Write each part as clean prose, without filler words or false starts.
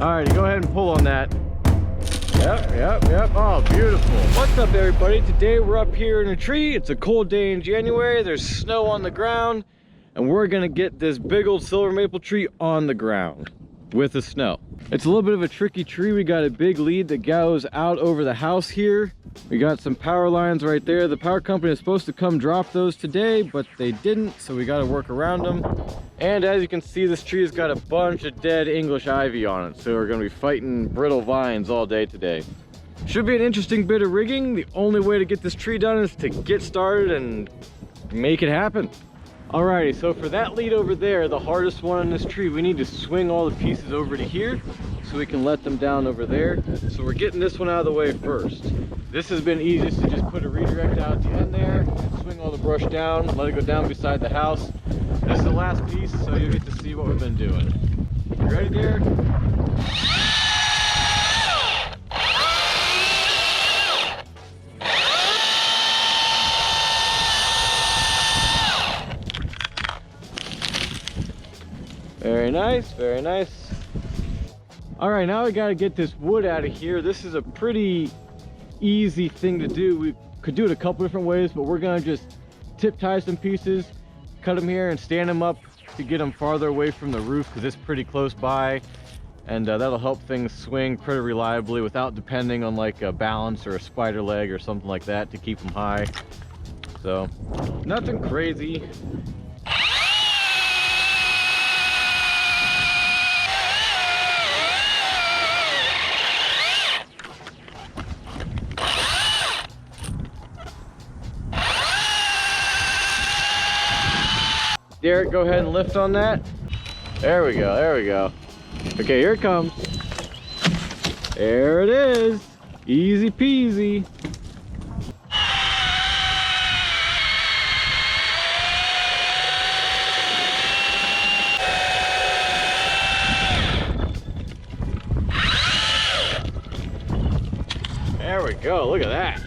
All right, go ahead and pull on that. Yep. Oh, beautiful. What's up, everybody? Today we're up here in a tree. It's a cold day in January. There's snow on the ground, and we're gonna get this big old silver maple tree on the ground with the snow. It's a little bit of a tricky tree. We got a big lead that goes out over the house here. We got some power lines right there. The power company is supposed to come drop those today, but they didn't, so we got to work around them. And as you can see, this tree has got a bunch of dead English ivy on it, so we're going to be fighting brittle vines all day today. Should be an interesting bit of rigging. The only way to get this tree done is to get started and make it happen. Alrighty, so for that lead over there, the hardest one on this tree, we need to swing all the pieces over to here so we can let them down over there. So we're getting this one out of the way first. This has been easiest to just put a redirect out at the end there, swing all the brush down, let it go down beside the house. This is the last piece, so you'll get to see what we've been doing. You ready, Derek? Very nice, very nice. All right, now we got to get this wood out of here. This is a pretty easy thing to do. We could do it a couple different ways, but we're gonna just tip tie some pieces, cut them here and stand them up to get them farther away from the roof because it's pretty close by, and that'll help things swing pretty reliably without depending on like a balance or a spider leg or something like that to keep them high. So nothing crazy. Derek, go ahead and lift on that. There we go, there we go. Okay, here it comes. There it is. Easy peasy. There we go, look at that.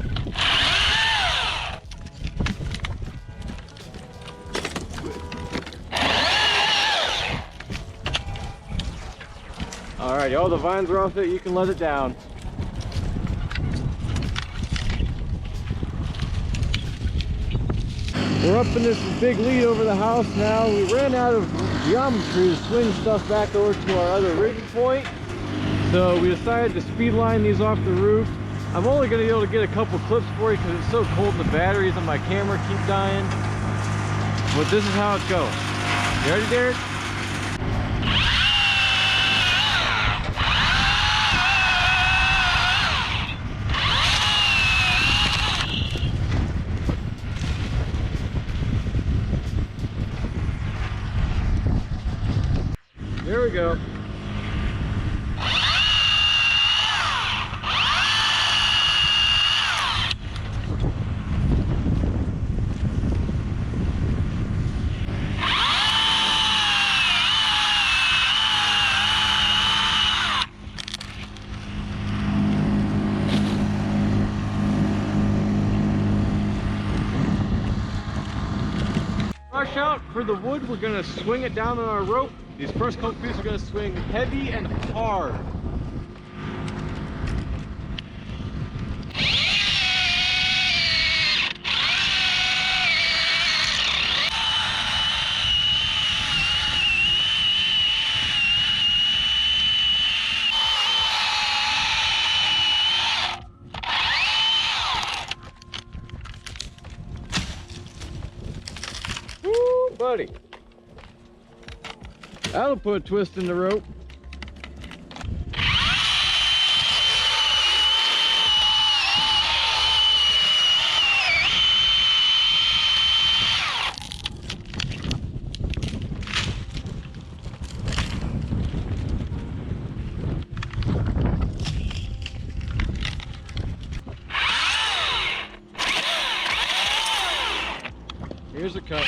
Alright, all the vines are off it, you can let it down. We're up in this big lead over the house now. We ran out of geometry to swing stuff back over to our other rigging point. So we decided to speed line these off the roof. I'm only going to be able to get a couple clips for you because it's so cold and the batteries on my camera keep dying. But this is how it goes. You ready, Derek? There we go. Rush out for the wood. We're going to swing it down on our rope. These first couple pieces are going to swing heavy and hard. Woo, buddy. That'll put a twist in the rope. Here's a cut.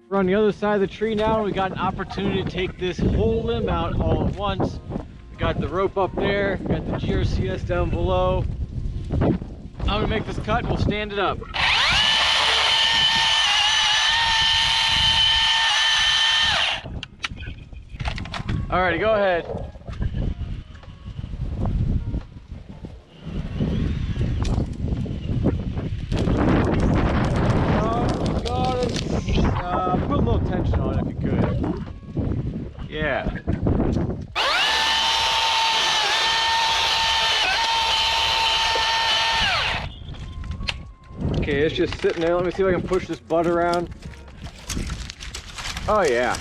We're on the other side of the tree now. We got an opportunity to take this whole limb out all at once. We got the rope up there, we got the GRCS down below. I'm gonna make this cut and we'll stand it up. Alrighty, go ahead. Got it. Put a little tension on it if you could. Yeah. Okay, it's just sitting there. Let me see if I can push this butt around. Oh yeah.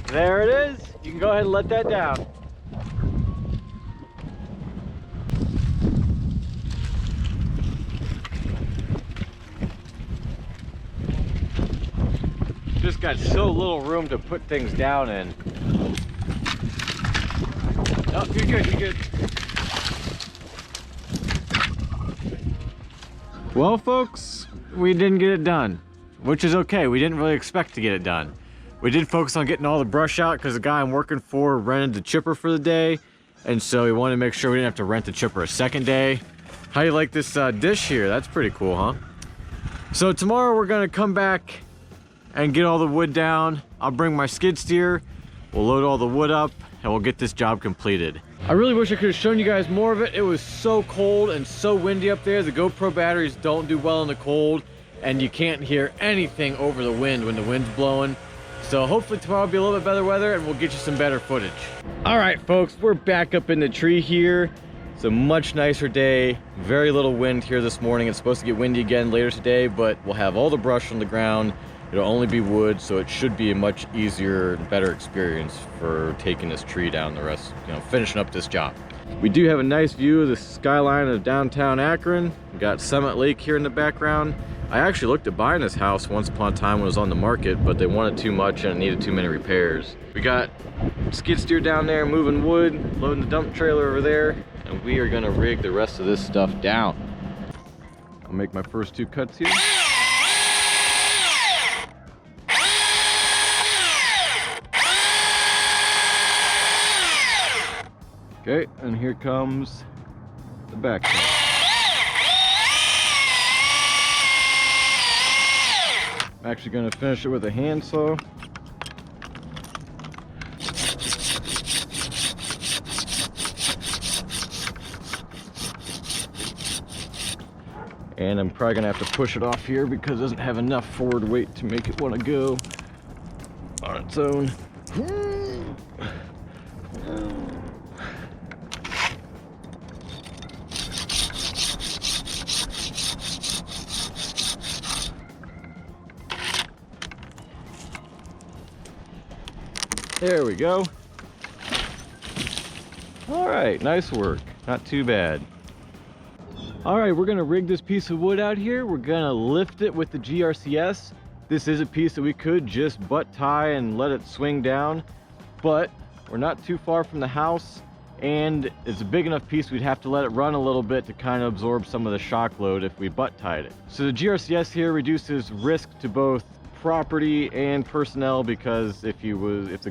There it is. You can go ahead and let that down. Just got so little room to put things down in. Oh, you're good, you're good. Well, folks, we didn't get it done, which is okay. We didn't really expect to get it done. We did focus on getting all the brush out because the guy I'm working for rented the chipper for the day, and so we wanted to make sure we didn't have to rent the chipper a second day. How do you like this dish here? That's pretty cool, huh? So tomorrow we're gonna come back and get all the wood down. I'll bring my skid steer, we'll load all the wood up, and we'll get this job completed. I really wish I could have shown you guys more of it. It was so cold and so windy up there. The GoPro batteries don't do well in the cold, and you can't hear anything over the wind when the wind's blowing. So hopefully tomorrow will be a little bit better weather and we'll get you some better footage. All right, folks, we're back up in the tree here. It's a much nicer day. Very little wind here this morning. It's supposed to get windy again later today, but we'll have all the brush on the ground. It'll only be wood, so it should be a much easier and better experience for taking this tree down the rest, finishing up this job. We do have a nice view of the skyline of downtown Akron. We got Summit Lake here in the background. I actually looked at buying this house once upon a time when it was on the market, but they wanted too much and it needed too many repairs. We got skid steer down there moving wood, loading the dump trailer over there, and we are gonna rig the rest of this stuff down. I'll make my first two cuts here. Okay, and here comes the back side. I'm actually going to finish it with a handsaw. And I'm probably going to have to push it off here because it doesn't have enough forward weight to make it want to go on its own. There we go. All right, nice work. Not too bad. All right, we're gonna rig this piece of wood out here. We're gonna lift it with the GRCS. This is a piece that we could just butt tie and let it swing down, but we're not too far from the house, and it's a big enough piece we'd have to let it run a little bit to kind of absorb some of the shock load if we butt tied it. So the GRCS here reduces risk to both property and personnel, because if the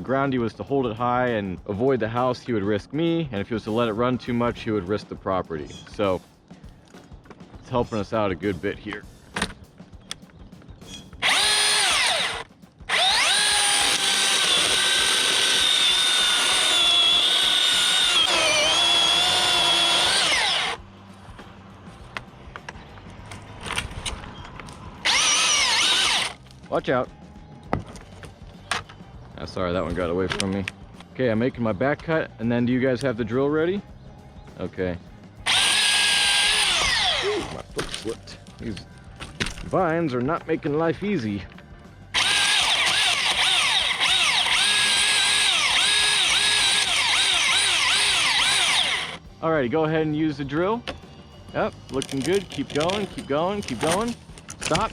groundy was to hold it high and avoid the house, he would risk me, and if he was to let it run too much, he would risk the property. So it's helping us out a good bit here. Watch out. Oh, sorry, that one got away from me. Okay, I'm making my back cut, and then do you guys have the drill ready? Okay. Ooh, my foot slipped. These vines are not making life easy. Alrighty, go ahead and use the drill. Yep, looking good. Keep going, keep going, keep going. Stop.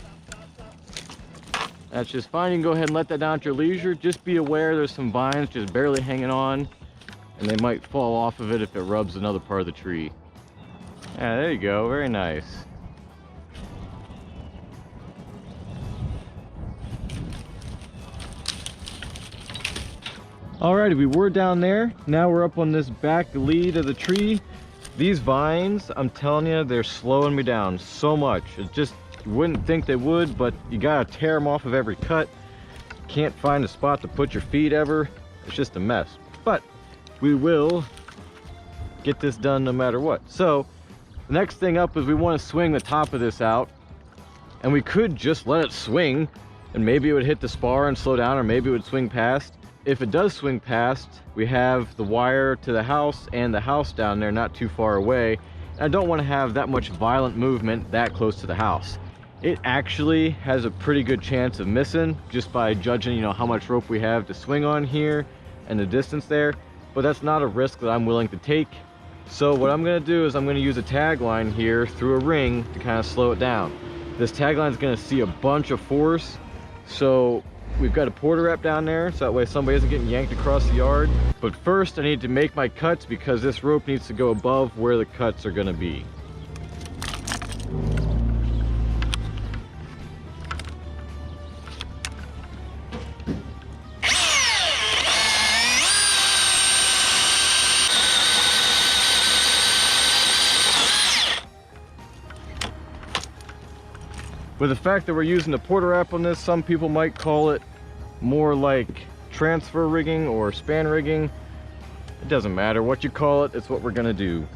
That's just fine. You can go ahead and let that down at your leisure. Just be aware there's some vines just barely hanging on, and they might fall off of it if it rubs another part of the tree. Yeah, there you go. Very nice. Alrighty, we were down there. Now we're up on this back lead of the tree. These vines, I'm telling you, they're slowing me down so much. It just, you wouldn't think they would, but you gotta tear them off of every cut. Can't find a spot to put your feet ever. It's just a mess. But we will get this done no matter what. So the next thing up is we want to swing the top of this out, and we could just let it swing and maybe it would hit the spar and slow down, or maybe it would swing past. If it does swing past, we have the wire to the house and the house down there not too far away. And I don't want to have that much violent movement that close to the house. It actually has a pretty good chance of missing just by judging, you know, how much rope we have to swing on here and the distance there, but that's not a risk that I'm willing to take. So what I'm going to do is I'm going to use a tag line here through a ring to kind of slow it down. This tag line is going to see a bunch of force, so we've got a porter wrap down there so that way somebody isn't getting yanked across the yard. But first I need to make my cuts because this rope needs to go above where the cuts are going to be. With the fact that we're using the porter wrap on this, some people might call it more like transfer rigging or span rigging. It doesn't matter what you call it, it's what we're gonna do.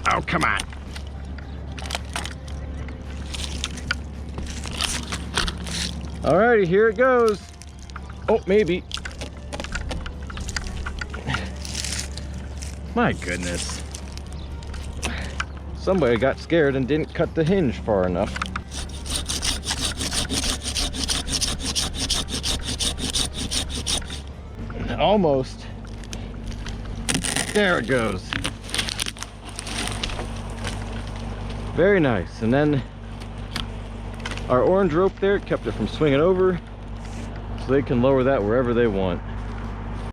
Oh, come on. Alrighty, here it goes. Oh, maybe. My goodness. Somebody got scared and didn't cut the hinge far enough. Almost. There it goes. Very nice. And then our orange rope there kept it from swinging over, so they can lower that wherever they want.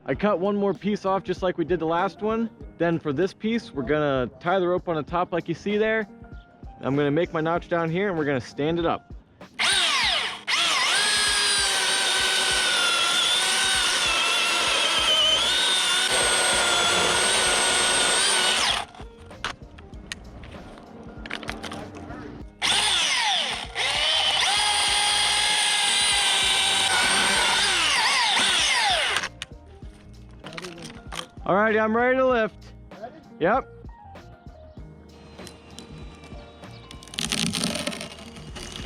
I cut one more piece off just like we did the last one. Then for this piece, we're gonna tie the rope on the top like you see there. I'm gonna make my notch down here and we're gonna stand it up. Alrighty, I'm ready to lift. Ready? Yep.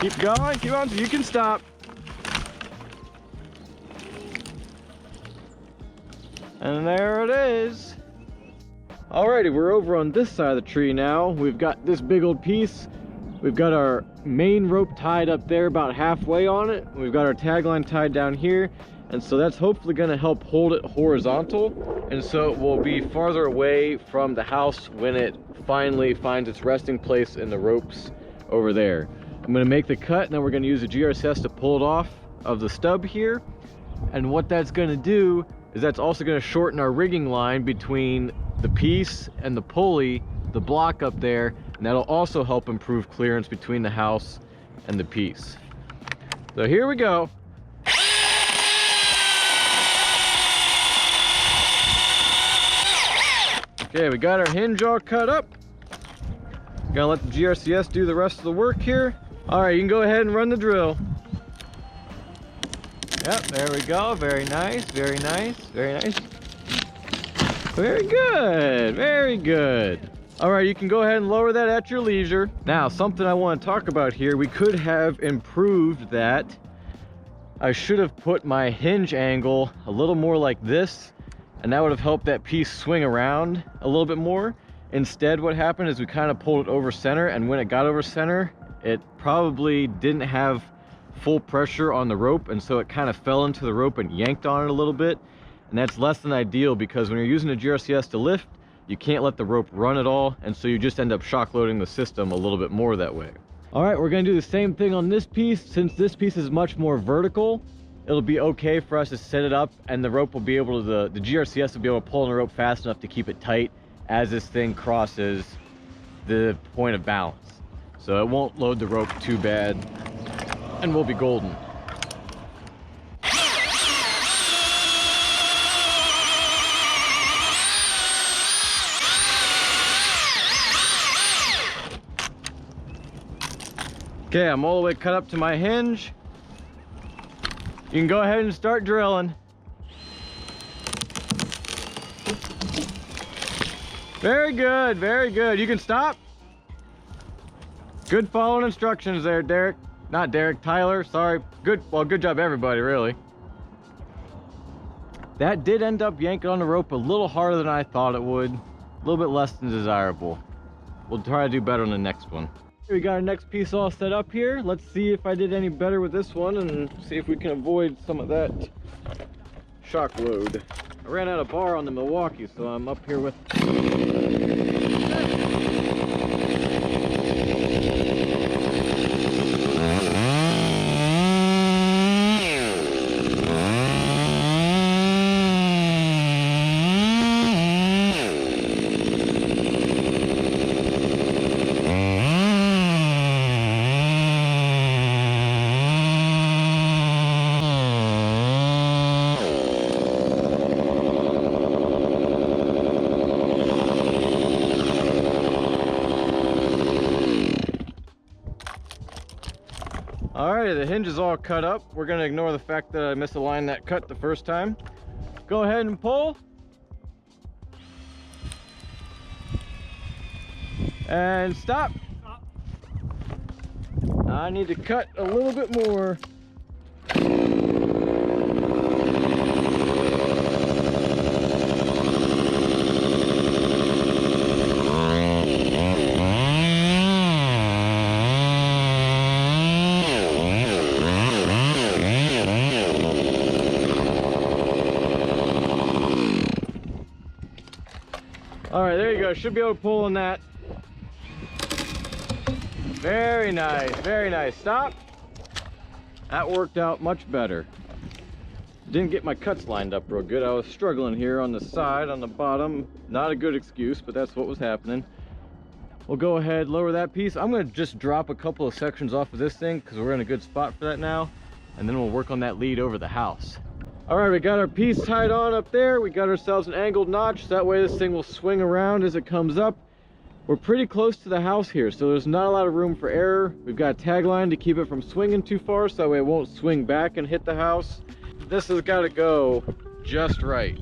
Keep going, keep on, you can stop. And there it is. Alrighty, we're over on this side of the tree now. We've got this big old piece. We've got our main rope tied up there about halfway on it. We've got our tag line tied down here. And so that's hopefully going to help hold it horizontal, and so it will be farther away from the house when it finally finds its resting place in the ropes over there. I'm going to make the cut, and then we're going to use the GRCS to pull it off of the stub here. And what that's going to do is that's also going to shorten our rigging line between the piece and the pulley, the block up there, and that'll also help improve clearance between the house and the piece. So here we go. Okay, we got our hinge all cut up. Gonna let the GRCS do the rest of the work here. All right, you can go ahead and run the drill. Yep, there we go. Very nice, very nice, very nice. Very good, very good. All right, you can go ahead and lower that at your leisure. Now, something I want to talk about here, we could have improved that. I should have put my hinge angle a little more like this, and that would have helped that piece swing around a little bit more. Instead, what happened is we kind of pulled it over center, and when it got over center, it probably didn't have full pressure on the rope, and so it kind of fell into the rope and yanked on it a little bit. And that's less than ideal, because when you're using a GRCS to lift, you can't let the rope run at all, and so you just end up shock loading the system a little bit more that way. All right, we're gonna do the same thing on this piece. Since this piece is much more vertical, it'll be okay for us to set it up, and the rope will be able to, the GRCS will be able to pull on the rope fast enough to keep it tight as this thing crosses the point of balance. So it won't load the rope too bad, and we'll be golden. Okay, I'm all the way cut up to my hinge. You can go ahead and start drilling. Very good, very good. You can stop. Good following instructions there, Derek. Not Derek, Tyler, sorry. Good, well, good job everybody, really. That did end up yanking on the rope a little harder than I thought it would. A little bit less than desirable. We'll try to do better on the next one. We got our next piece all set up here. Let's see if I did any better with this one and see if we can avoid some of that shock load. I ran out of bar on the Milwaukee, so I'm up here with... Alright, the hinge is all cut up. We're going to ignore the fact that I misaligned that cut the first time. Go ahead and pull. And stop. I need to cut a little bit more. All right, there you go. Should be able to pull on that. Very nice, very nice. Stop. That worked out much better. Didn't get my cuts lined up real good. I was struggling here on the side, on the bottom. Not a good excuse, but that's what was happening. We'll go ahead, lower that piece. I'm gonna just drop a couple of sections off of this thing because we're in a good spot for that now. And then we'll work on that lead over the house. All right, we got our piece tied on up there. We got ourselves an angled notch. That way this thing will swing around as it comes up. We're pretty close to the house here, so there's not a lot of room for error. We've got a tag line to keep it from swinging too far, so that way it won't swing back and hit the house. This has got to go just right.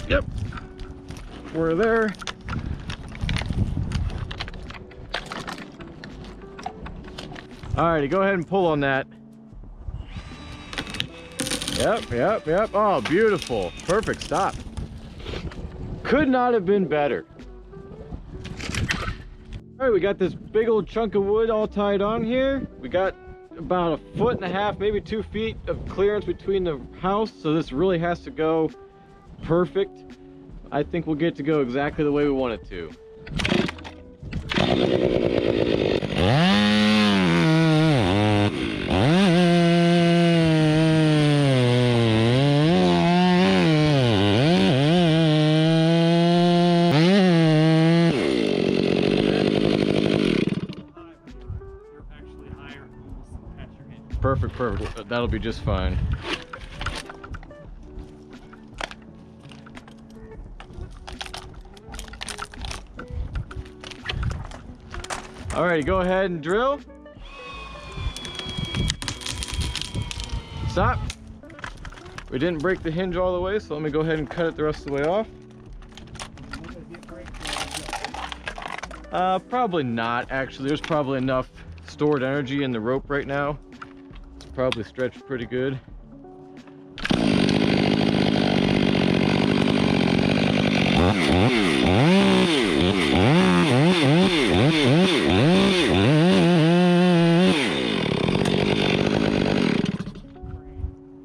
Yep, we're there. Alrighty, go ahead and pull on that. Yep. Oh, beautiful. Perfect stop. Could not have been better. Alright, we got this big old chunk of wood all tied on here. We got about 1.5 feet, maybe 2 feet of clearance between the house, so this really has to go perfect. I think we'll get to go exactly the way we want it to. Perfect. That'll be just fine. Alrighty, go ahead and drill. Stop. We didn't break the hinge all the way, so let me go ahead and cut it the rest of the way off. Probably not, actually. There's probably enough stored energy in the rope right now. It's probably stretched pretty good.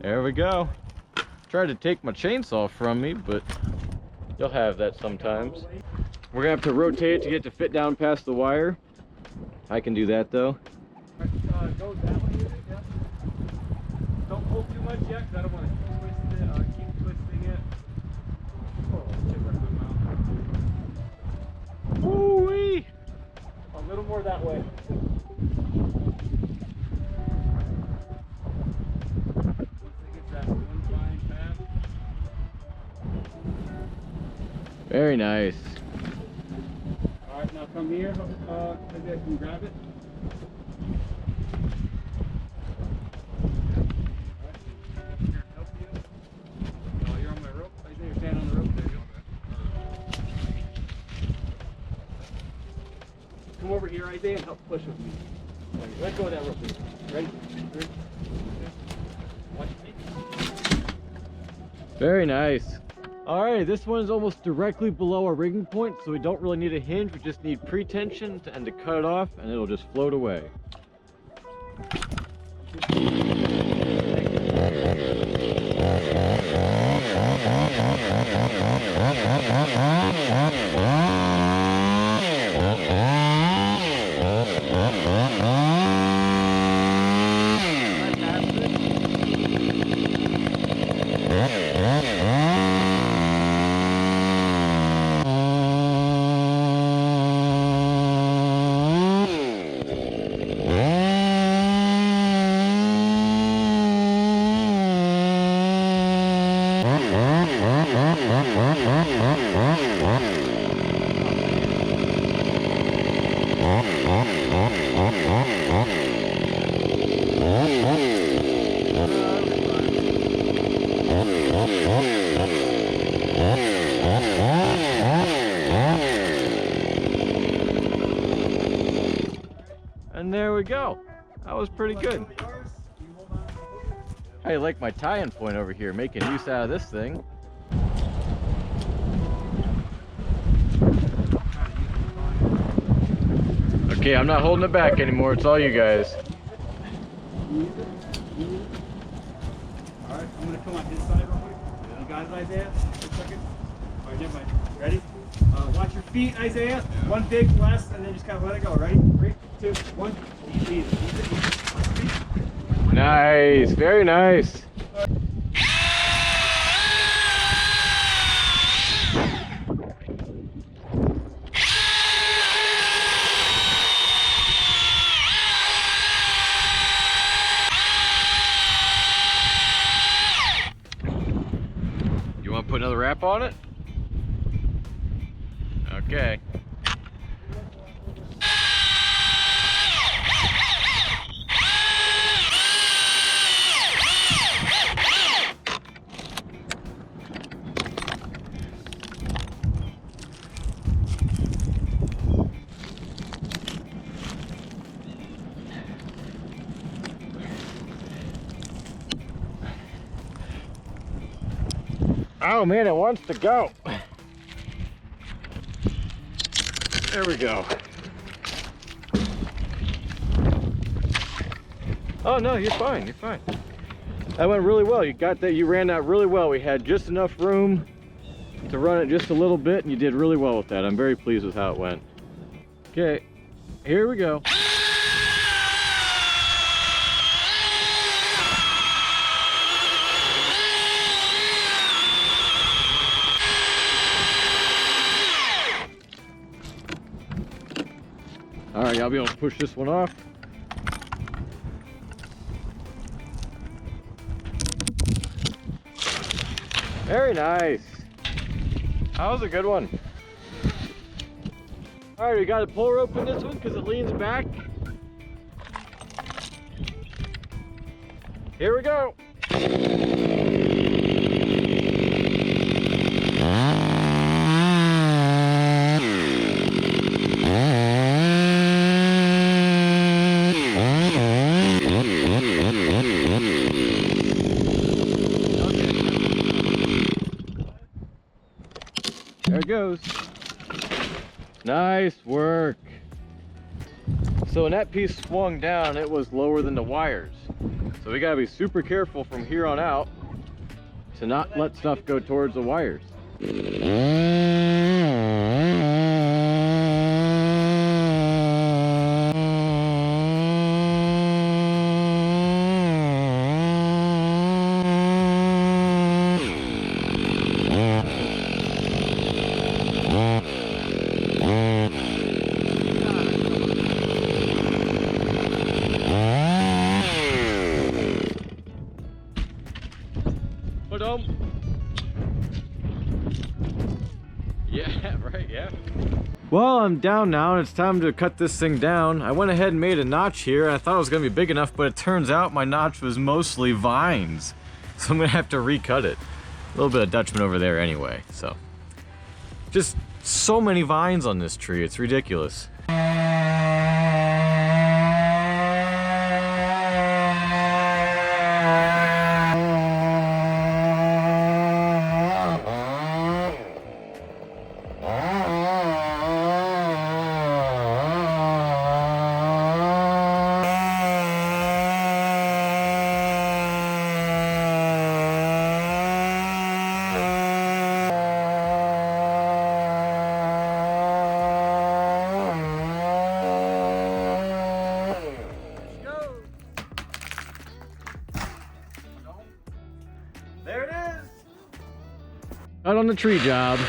There we go. Tried to take my chainsaw from me, but you'll have that sometimes. We're gonna have to rotate it to get to fit down past the wire. I can do that though. Go that way with it, yeah. Don't pull too much yet, because I don't want to twist it, keep twisting it. Oh, shit, right in my mouth. Woo-wee! A little more that way. Very nice. Alright, now come here, maybe I can grab it. Alright, help you. Oh, you're on my rope? Right there, stand on the rope. There you go. Come over here, Isaiah, and help push with me. Let go of that rope. Ready? Ready? Watch me. Very nice. Alright, this one's almost directly below our rigging point, so we don't really need a hinge, we just need pre-tension and to cut it off, and it'll just float away. And there we go. That was pretty good. I like my tie-in point over here, making use out of this thing. Okay, I'm not holding it back anymore. It's all you guys. Alright, I'm gonna come on this side real quick. You got it, Isaiah? Wait a second. Alright, never mind. Ready? Watch your feet, Isaiah. One big blast, and then just kind of let it go. Ready? 3, 2, 1. Easy. Nice, very nice. You want to put another wrap on it? Okay. Oh man, it wants to go. There we go. Oh no, you're fine, you're fine. That went really well. You got that, you ran that really well. We had just enough room to run it just a little bit, and you did really well with that. I'm very pleased with how it went. Okay, here we go. All right, I'll be able to push this one off. Very nice. That was a good one. All right, we got a pull rope in this one because it leans back. Here we go. goes. Nice work. So when that piece swung down, it was lower than the wires. So we gotta be super careful from here on out to not let stuff go towards the wires. Yeah, right, yeah. Well, I'm down now and it's time to cut this thing down. I went ahead and made a notch here. I thought it was gonna be big enough, but it turns out my notch was mostly vines. So I'm gonna have to recut it. A little bit of Dutchman over there anyway, so. Just so many vines on this tree, it's ridiculous. There it is! Out on the tree job.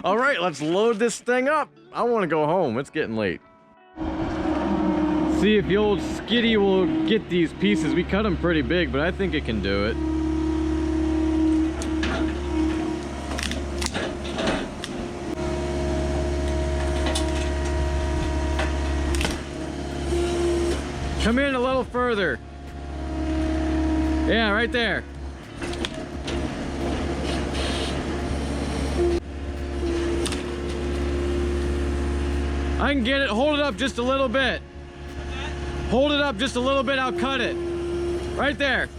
All right, let's load this thing up. I want to go home. It's getting late. See if the old skiddy will get these pieces. We cut them pretty big, but I think it can do it. Come in a little further. Yeah, right there. I can get it. Hold it up just a little bit. Hold it up just a little bit. I'll cut it. Right there.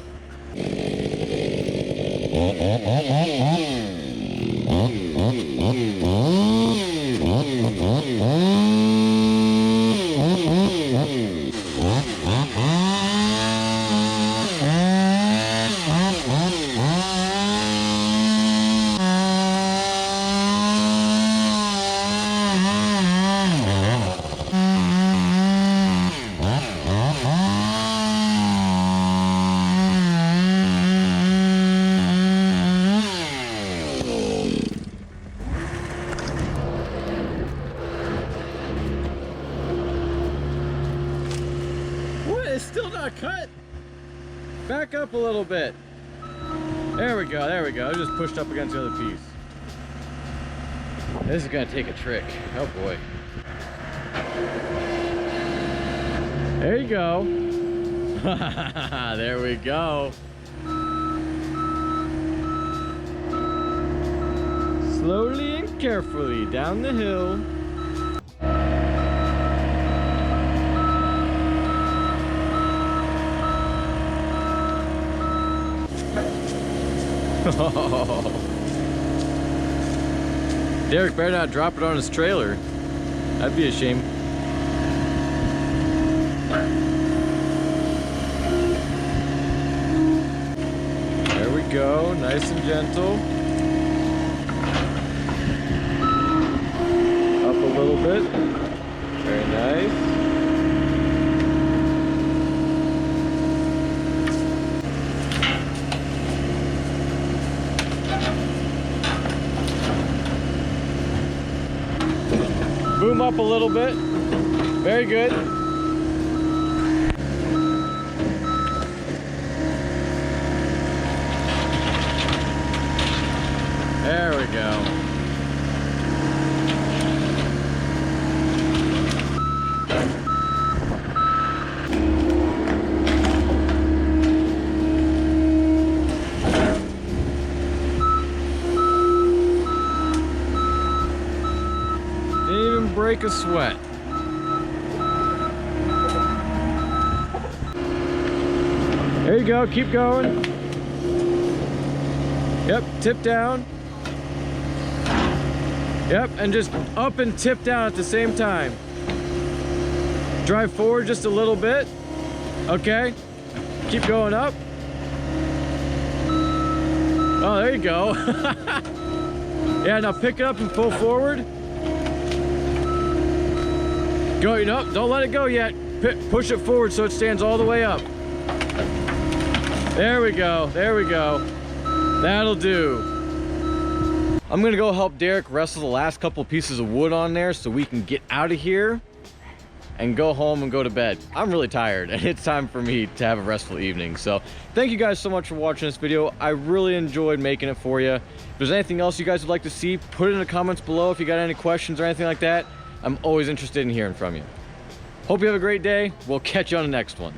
It's still not cut. Back up a little bit. There we go, there we go. I just pushed up against the other piece. This is gonna take a trick. Oh boy. There you go. There we go. Slowly and carefully down the hill. Derek better not drop it on his trailer. That'd be a shame. There we go, nice and gentle. Up a little bit. Very nice. Boom up a little bit. Very good. There we go. break a sweat. There you go, keep going. Yep, tip down. Yep, and just up and tip down at the same time. Drive forward just a little bit. Okay, keep going up. Oh, there you go. Yeah, now pick it up and pull forward. Go, no, don't let it go yet. Push it forward so it stands all the way up. There we go, there we go. That'll do. I'm gonna go help Derek wrestle the last couple pieces of wood on there so we can get out of here and go home and go to bed. I'm really tired and it's time for me to have a restful evening. So thank you guys so much for watching this video. I really enjoyed making it for you. If there's anything else you guys would like to see, put it in the comments below. If you got any questions or anything like that, I'm always interested in hearing from you. Hope you have a great day. We'll catch you on the next one.